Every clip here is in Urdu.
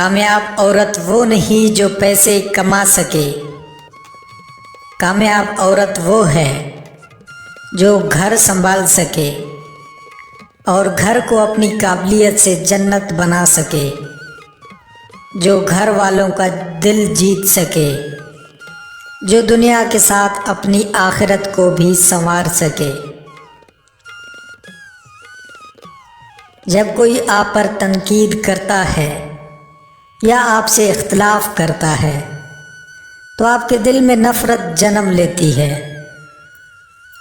کامیاب عورت وہ نہیں جو پیسے کما سکے، کامیاب عورت وہ ہے جو گھر سنبھال سکے اور گھر کو اپنی قابلیت سے جنت بنا سکے، جو گھر والوں کا دل جیت سکے، جو دنیا کے ساتھ اپنی آخرت کو بھی سنوار سکے۔ جب کوئی آپ پر تنقید کرتا ہے یا آپ سے اختلاف کرتا ہے تو آپ کے دل میں نفرت جنم لیتی ہے۔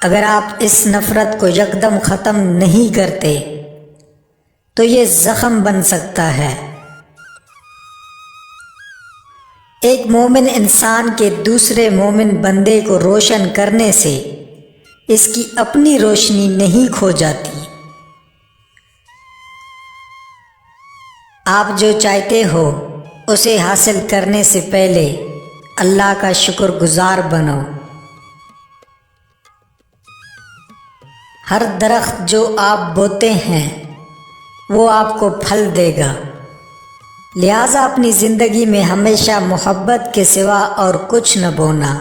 اگر آپ اس نفرت کو یکدم ختم نہیں کرتے تو یہ زخم بن سکتا ہے۔ ایک مومن انسان کے دوسرے مومن بندے کو روشن کرنے سے اس کی اپنی روشنی نہیں کھو جاتی۔ آپ جو چاہتے ہو اسے حاصل کرنے سے پہلے اللہ کا شکر گزار بنو۔ ہر درخت جو آپ بوتے ہیں وہ آپ کو پھل دے گا، لہٰذا اپنی زندگی میں ہمیشہ محبت کے سوا اور کچھ نہ بونا۔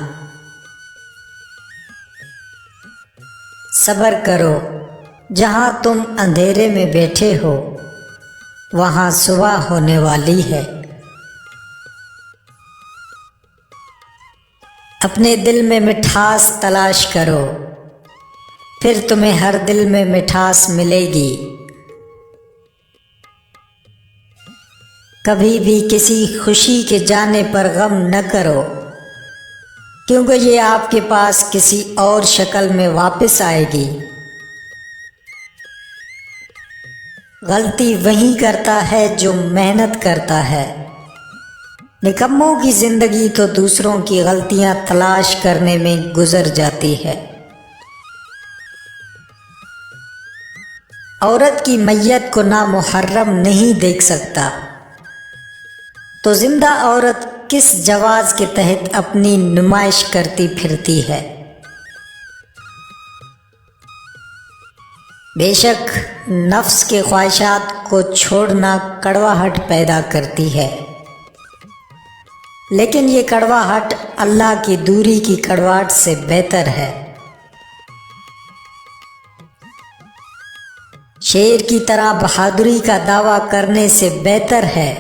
صبر کرو، جہاں تم اندھیرے میں بیٹھے ہو وہاں صبح ہونے والی ہے۔ اپنے دل میں مٹھاس تلاش کرو، پھر تمہیں ہر دل میں مٹھاس ملے گی۔ کبھی بھی کسی خوشی کے جانے پر غم نہ کرو، کیونکہ یہ آپ کے پاس کسی اور شکل میں واپس آئے گی۔ غلطی وہی کرتا ہے جو محنت کرتا ہے، نکموں کی زندگی تو دوسروں کی غلطیاں تلاش کرنے میں گزر جاتی ہے۔ عورت کی میت کو نامحرم نہیں دیکھ سکتا تو زندہ عورت کس جواز کے تحت اپنی نمائش کرتی پھرتی ہے؟ بے شک نفس کے خواہشات کو چھوڑنا کڑواہٹ پیدا کرتی ہے، لیکن یہ کڑواہٹ اللہ کی دوری کی کڑواہٹ سے بہتر ہے۔ شیر کی طرح بہادری کا دعویٰ کرنے سے بہتر ہے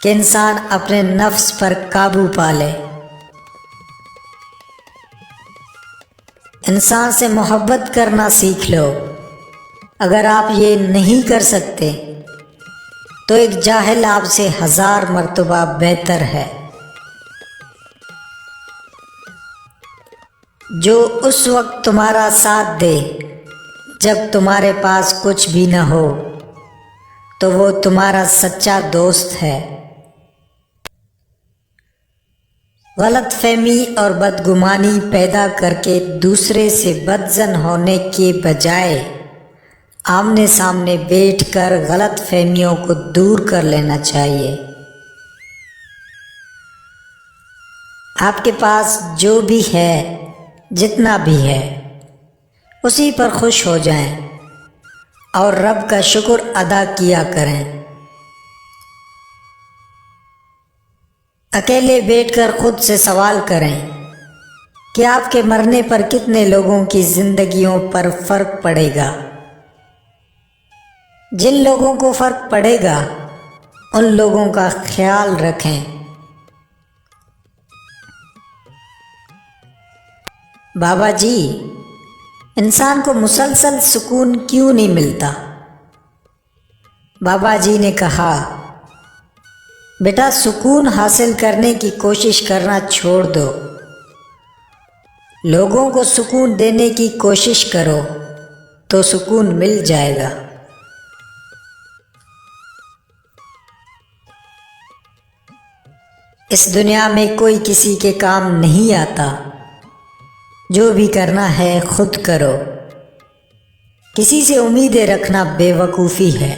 کہ انسان اپنے نفس پر قابو پا لے۔ انسان سے محبت کرنا سیکھ لو۔ اگر آپ یہ نہیں کر سکتے تو ایک جاہل آپ سے 1000 مرتبہ بہتر ہے۔ جو اس وقت تمہارا ساتھ دے جب تمہارے پاس کچھ بھی نہ ہو تو وہ تمہارا سچا دوست ہے۔ غلط فہمی اور بدگمانی پیدا کر کے دوسرے سے بدظن ہونے کے بجائے آمنے سامنے بیٹھ کر غلط فہمیوں کو دور کر لینا چاہیے۔ آپ کے پاس جو بھی ہے، جتنا بھی ہے، اسی پر خوش ہو جائیں اور رب کا شکر ادا کیا کریں۔ اکیلے بیٹھ کر خود سے سوال کریں کہ آپ کے مرنے پر کتنے لوگوں کی زندگیوں پر فرق پڑے گا۔ جن لوگوں کو فرق پڑے گا ان لوگوں کا خیال رکھیں۔ بابا جی، انسان کو مسلسل سکون کیوں نہیں ملتا؟ بابا جی نے کہا، بیٹا سکون حاصل کرنے کی کوشش کرنا چھوڑ دو، لوگوں کو سکون دینے کی کوشش کرو تو سکون مل جائے گا۔ اس دنیا میں کوئی کسی کے کام نہیں آتا، جو بھی کرنا ہے خود کرو۔ کسی سے امیدیں رکھنا بے وقوفی ہے۔